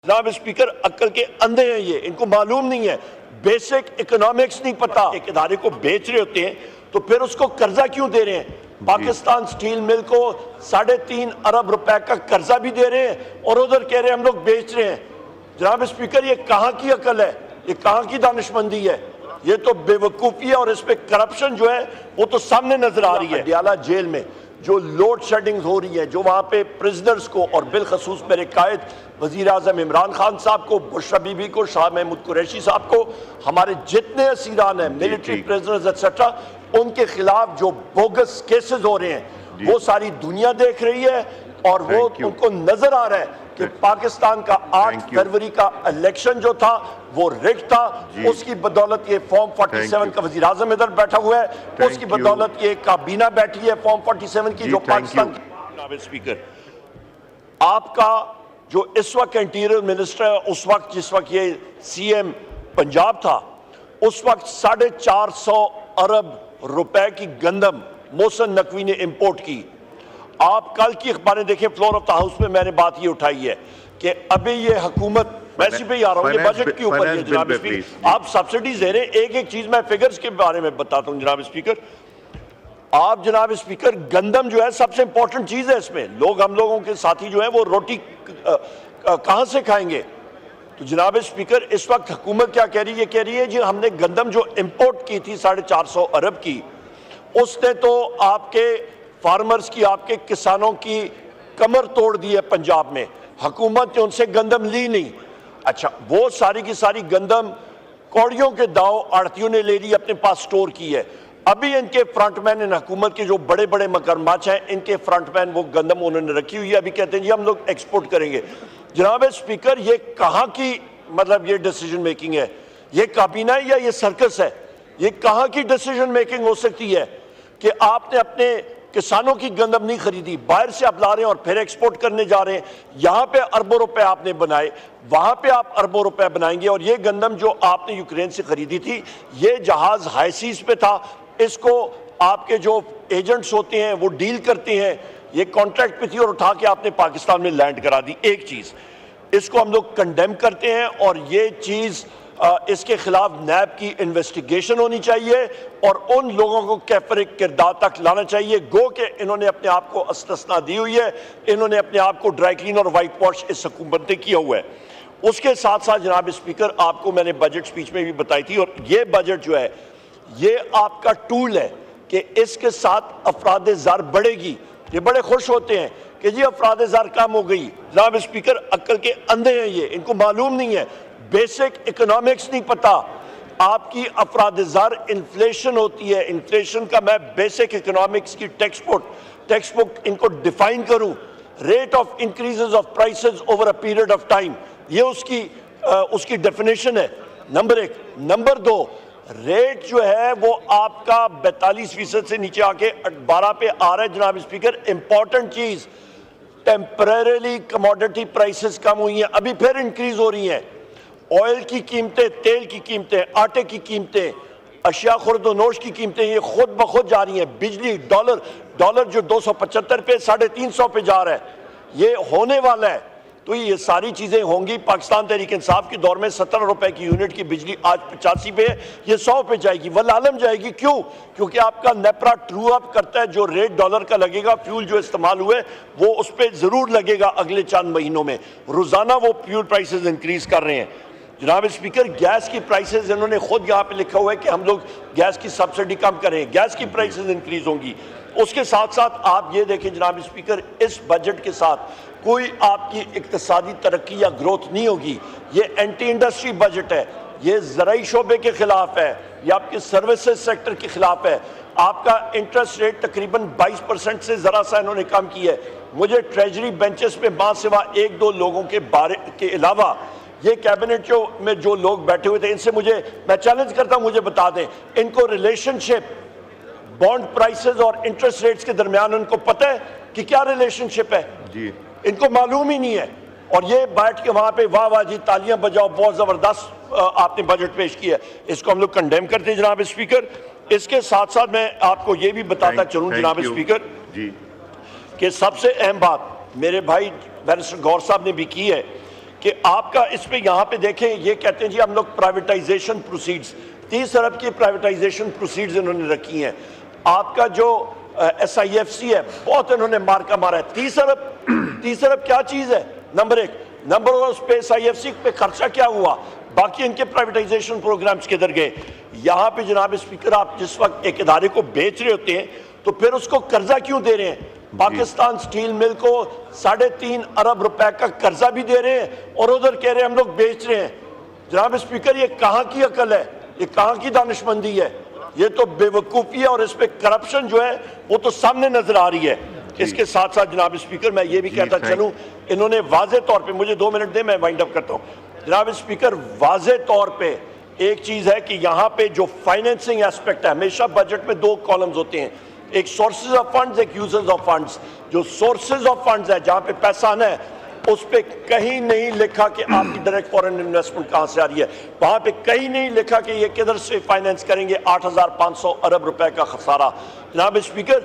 जनाब स्पीकर, अक्ल के अंधे हैं ये, इनको मालूम नहीं है, बेसिक इकोनॉमिक्स नहीं पता। एक इदारे को बेच रहे होते हैं तो फिर उसको कर्जा क्यों दे रहे हैं? पाकिस्तान स्टील मिल को 3.5 अरब रुपए का कर्जा भी दे रहे हैं और उधर कह रहे हैं हम लोग बेच रहे हैं। जनाब स्पीकर, ये कहाँ की अकल है, ये कहाँ की दानिशमंदी है? ये तो बेवकूफ़ी है और इस पे करप्शन जो है वो तो सामने नजर आ रही है। अडियाला जेल में जो लोड शेडिंग हो रही है, जो वहाँ पे प्रिजनर्स को और बिलखसूस मेरे कायद वज़ीर आज़म इमरान खान साहब को, बुशरा बीबी को, शाह महमूद कुरैशी साहब को, हमारे जितने असीरान हैं, मिलिट्री प्रिजनर्स एक्सेट्रा, उनके खिलाफ जो बोगस केसेस हो रहे हैं वो सारी दुनिया देख रही है और वो उनको नजर आ रहा है कि पाकिस्तान का 8 फरवरी का इलेक्शन जो था वो रिग था। उसकी बदौलत ये फॉर्म 47 का वज़ीर आज़म इधर बैठा हुआ है, उसकी बदौलत ये काबीना बैठी है फॉर्म 47 की, जो पाकिस्तान की। स्पीकर, आपका जो इस वक्त इंटीरियर मिनिस्टर है, उस वक्त जिस वक्त ये CM पंजाब था, उस वक्त 450 अरब रुपए की गंदम मोहसिन नकवी ने इंपोर्ट की। आप कल की अखबारें देखें, फ्लोर ऑफ द हाउस में मैंने बात ये उठाई है कि अभी ये हुकूमत, मैं इसी पे ही आ रहा हूँ, ये बजट के ऊपर है जनाब स्पीकर। आप सब्सिडीज दे रहे हैं, एक एक चीज मैं फिगर्स के बारे में बताता हूँ जनाब स्पीकर। आप जनाब स्पीकर, गंदम जो है सबसे इंपॉर्टेंट चीज है इसमें। हम लोगों के साथी जो है वो रोटी कहां से खाएंगे? तो जनाब स्पीकर, इस वक्त हुकूमत क्या कह रही है? ये कह रही है जी हमने गंदम जो इंपोर्ट की थी 450 अरब की, उसने तो आपके फार्मर्स की, आपके किसानों की कमर तोड़ दी है पंजाब में। हुकूमत ने उनसे गंदम ली नहीं। अच्छा, वो सारी की सारी गंदम कौड़ियों के दाव आड़तियों ने ले ली, अपने पास स्टोर की है। अभी इनके फ्रंटमैन, इन हुकूमत के जो बड़े बड़े मगरमच्छ हैं, इनके फ्रंटमैन वो गंदम उन्होंने रखी हुई है। अभी कहते हैं जी हम लोग एक्सपोर्ट करेंगे। जनाब स्पीकर, ये कहाँ की मतलब ये डिसीजन मेकिंग है? ये काबीना है या ये सर्कस है? ये कहाँ की डिसीजन मेकिंग हो सकती है कि आपने अपने किसानों की गंदम नहीं खरीदी, बाहर से आप ला रहे हैं और फिर एक्सपोर्ट करने जा रहे हैं। यहाँ पे अरबों रुपए आपने बनाए, वहां पे आप अरबों रुपए बनाएंगे। और ये गंदम जो आपने यूक्रेन से खरीदी थी, ये जहाज हाई सीज पे था, इसको आपके जो एजेंट्स होते हैं वो डील करते हैं, ये कॉन्ट्रैक्ट पे थी और उठा के आपने पाकिस्तान में लैंड करा दी। एक चीज इसको हम लोग कंडेम करते हैं और ये चीज इसके खिलाफ नैब की इन्वेस्टिगेशन होनी चाहिए और उन लोगों को कैफर किरदार तक लाना चाहिए। गो के इन्होंने अपने आप को अस्तना दी हुई है, इन्होंने अपने आप को ड्राई क्लीन और वाइट वॉश इस हुकूमत ने किया हुआ है। उसके साथ साथ जनाब स्पीकर, आपको मैंने बजट स्पीच में भी बताई थी, और ये बजट जो है ये आपका टूल है कि इसके साथ अफराद ज़र बढ़ेगी। ये बड़े खुश होते हैं कि जी अफराद ज़र कम हो गई। जनाब स्पीकर, अक्ल के अंधे हैं ये, इनको मालूम नहीं है, बेसिक इकोनॉमिक्स नहीं पता। आपकी अफराद ज़र इन्फ्लेशन होती है, इन्फ्लेशन का मैं बेसिक इकोनॉमिक्स की टेक्स्ट बुक इनको डिफाइन करूं, rate of increases of prices over a period of time, ये उसकी डेफिनेशन है, नंबर 1। नंबर 2, रेट जो है वो आपका 42% से नीचे आके 12 पे आ रहा है। जनाब स्पीकर, इंपॉर्टेंट चीज, टेम्परेरीली कमोडिटी प्राइसेस कम हुई हैं, अभी फिर इंक्रीज हो रही हैं। ऑयल की कीमतें, तेल की कीमतें, आटे की कीमतें, अशिया खुर्दोनोश की कीमतें ये खुद ब खुद जा रही हैं। बिजली, डॉलर जो 275 पे 350 पे जा रहा है, ये होने वाला है। तो ये सारी चीजें होंगी। पाकिस्तान तहरीक इंसाफ के दौर में 17 रुपए की यूनिट की बिजली आज 85 पे है, ये 100 पे जाएगी, वल्लालम जाएगी। क्यों? क्योंकि आपका नेपरा ट्रू अप करता है, जो रेट डॉलर का लगेगा, फ्यूल जो इस्तेमाल हुए वो उस पर जरूर लगेगा अगले चंद महीनों में। रोजाना वो फ्यूल प्राइसेस इंक्रीज कर रहे हैं। जनाब स्पीकर, गैस की प्राइसेस इन्होंने खुद यहाँ पे लिखा हुआ है कि हम लोग गैस की सब्सिडी कम करें, गैस की प्राइसेस इंक्रीज होंगी। उसके साथ साथ आप ये देखें जनाब स्पीकर, इस बजट के साथ कोई आपकी इक्तिसादी तरक्की या ग्रोथ नहीं होगी। ये एंटी इंडस्ट्री बजट है, ये ज़राई शोबे के खिलाफ है, ये आपके सर्विसेज सेक्टर के खिलाफ है। आपका इंटरेस्ट रेट तकरीबन 22% से ज़रा सा इन्होंने कम किया है। मुझे ट्रेजरी बेंचेस पे मां सिवा 1-2 लोगों के बारे के अलावा ये कैबिनेट में जो लोग बैठे हुए थे, इनसे मैं चैलेंज करता हूं, मुझे बता दें इनको रिलेशनशिप बॉन्ड प्राइसेस और इंटरेस्ट रेट्स के दरमियान उनको पता है कि क्या रिलेशनशिप है जी? इनको मालूम ही नहीं है। और ये बैठ के वहां पे वाह वाह जी तालियां बजाओ, बहुत जबरदस्त आपने बजट पेश किया है, इसको हम लोग कंडेम करते हैं जनाब स्पीकर। इसके साथ साथ मैं आपको ये भी बताता चलूं जनाब स्पीकर जी कि सबसे अहम बात मेरे भाई बैरिस्टर गौर साहब ने भी की है कि आपका इस पे यहाँ पे देखें, ये कहते हैं जी हम लोग प्राइवेटाइजेशन प्रोसीड्स, 30 अरब की प्राइवेटाइजेशन प्रोसीड्स इन्होंने रखी हैं। आपका जो SIFC है बहुत इन्होंने मार्का मारा है। 30 अरब क्या चीज़ है? नंबर एक। नंबर उस पे SIFC पे खर्चा क्या हुआ? बाकी इनके प्राइवेटाइजेशन प्रोग्राम्स किधर गए? यहाँ पे जनाब स्पीकर, आप जिस वक्त एक इदारे को बेच रहे होते हैं तो फिर उसको कर्जा क्यों दे रहे हैं? पाकिस्तान स्टील मिल को 3.5 अरब रुपए का कर्जा भी दे रहे हैं और उधर कह रहे हैं हम लोग बेच रहे हैं। जनाब स्पीकर, ये कहाँ की अकल है? ये कहाँ की दानिशमंदी है? ये तो बेवकूफ़ी है और इस पे करप्शन जो है वो तो सामने नजर आ रही है। इसके साथ साथ जनाब स्पीकर, मैं ये भी कहता चलूं, इन्होंने वाजे तौर पे, मुझे 2 मिनट दे, मैं वाइंड अप करता हूं। जनाब स्पीकर, वाजे तौर पे एक चीज है कि यहाँ पे जो फाइनेंसिंग एस्पेक्ट है, हमेशा बजट में 2 कॉलम्स होते हैं, एक सोर्सेज ऑफ फंड्स, एक यूजर्स ऑफ फंड्स। जो सोर्सेज ऑफ फंड्स है, जहाँ पे पैसा आना है, उस पे कहीं नहीं लिखा कि आपकी डायरेक्ट फॉरेन इन्वेस्टमेंट कहाँ से आ रही है। वहां पे कहीं नहीं लिखा कि ये किधर से फाइनेंस करेंगे 8,500 अरब रुपए का खसारा। जनाब स्पीकर,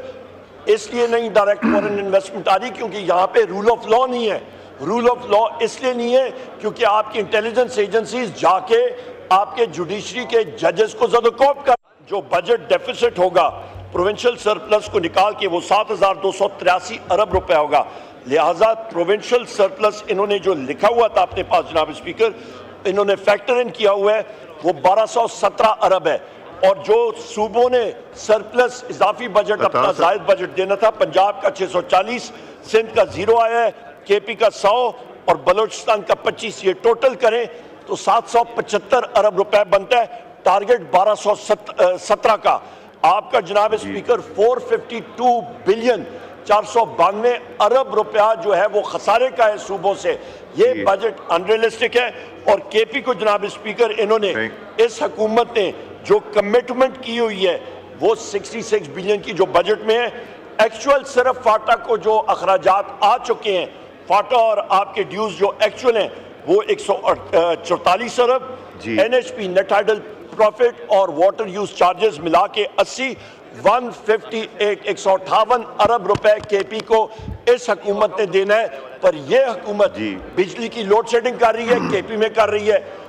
इसलिए नहीं डायरेक्ट फॉरेन इन्वेस्टमेंट आ रही क्योंकि यहाँ पे रूल ऑफ लॉ नहीं है। रूल ऑफ लॉ इसलिए नहीं है क्योंकि आपकी इंटेलिजेंस एजेंसीज जाके आपके जुडिशरी के जजेस को ज़दोकोब कर, जो बजट डेफिसिट होगा प्रोविंशियल सरप्लस को निकाल के वो 7,283 अरब रुपए होगा। लिहाजा प्रोविंशियल सरप्लस इन्होंने जो लिखा हुआ था अपने पास जनाब स्पीकर, इन्होंने फैक्टर इन किया हुआ है, वो 1217 अरब है। और जो सूबों ने सरप्लस इजाफी बजट अपना जायद बजट देना था, पंजाब का 640, सिंध का 0 आया है, KP का 100 और बलोचिस्तान का 25, ये टोटल करें तो 775 अरब रुपए बनता है। टारगेट 1217 का। आपका जनाब स्पीकर 452 बिलियन 492 अरब रुपया जो है वो खसारे का है सूबों से। ये बजट अनरियलिस्टिक है। और KP को जनाब स्पीकर, इन्होंने इस हुकूमत ने जो कमिटमेंट की हुई है वो 66 बिलियन की जो बजट में है, एक्चुअल सिर्फ फाटा को जो अखराजात आ चुके हैं, फाटा और आपके ड्यूज जो एक्चुअल हैं वो 144 अरब, NHP नेट आइडल प्रॉफिट और वाटर यूज चार्जेस मिला के 80, 158 अरब रुपए KP को इस हुकूमत ने देना है। पर यह हुकूमत बिजली की लोड शेडिंग कर रही है, KP में कर रही है।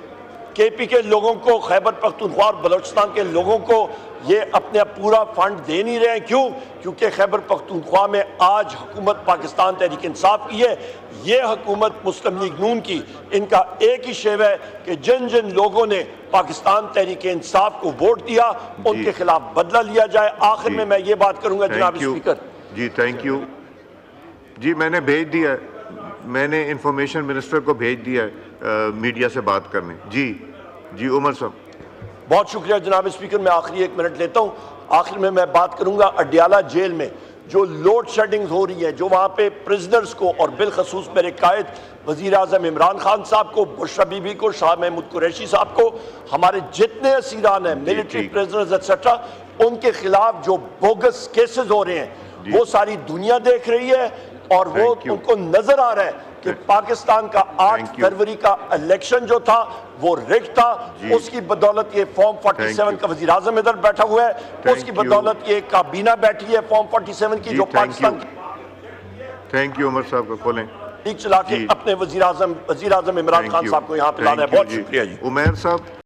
KP के लोगों को, खैबर पख्तूनख्वा और बलोचिस्तान के लोगों को ये अपने पूरा फंड दे नहीं रहे हैं। क्यों? क्योंकि खैबर पख्तूनख्वा में आज हुकूमत पाकिस्तान तहरीक इंसाफ की है, ये हुकूमत मुस्लिम लीग नून की। इनका एक ही शेव है कि जिन जिन लोगों ने पाकिस्तान तहरीक इंसाफ को वोट दिया उनके खिलाफ बदला लिया जाए। आखिर में मैं ये बात करूंगा जनाब स्पीकर जी, थैंक यू जी, मैंने भेज दिया है, मैंने इंफॉर्मेशन मिनिस्टर को भेज दिया है मीडिया से बात करने। जी उमर साहब। बहुत शुक्रिया जनाब स्पीकर। मैं आखिरी 1 मिनट लेता हूँ। आखिर में मैं बात करूंगा अडियाला जेल में जो लोड शेडिंग हो रही है, जो वहाँ पे प्रिजनर्स को और बिलखसूस मेरे कायद वज़ीर आज़म इमरान खान साहब को, बुशरा बीबी को, शाह महमूद कुरैशी साहब को, हमारे जितने असीरान हैं, मिलिट्री प्रिजनर्स एक्सेट्रा, उनके खिलाफ जो बोगस केसेस हो रहे हैं वो सारी दुनिया देख रही है। और वो उनको नजर आ रहा है कि पाकिस्तान का 8 फरवरी का इलेक्शन जो था वो रिग था। उसकी बदौलत ये फॉर्म 47 का वज़ीर आज़म इधर बैठा हुआ है, उसकी बदौलत ये काबीना बैठी है फॉर्म 47 की, जो पाकिस्तान की। थैंक यू उमर साहब को खोलें चला के अपने वज़ीर आज़म इमरान खान साहब को यहाँ पे लाना है। बहुत शुक्रिया जी। उमर साहब।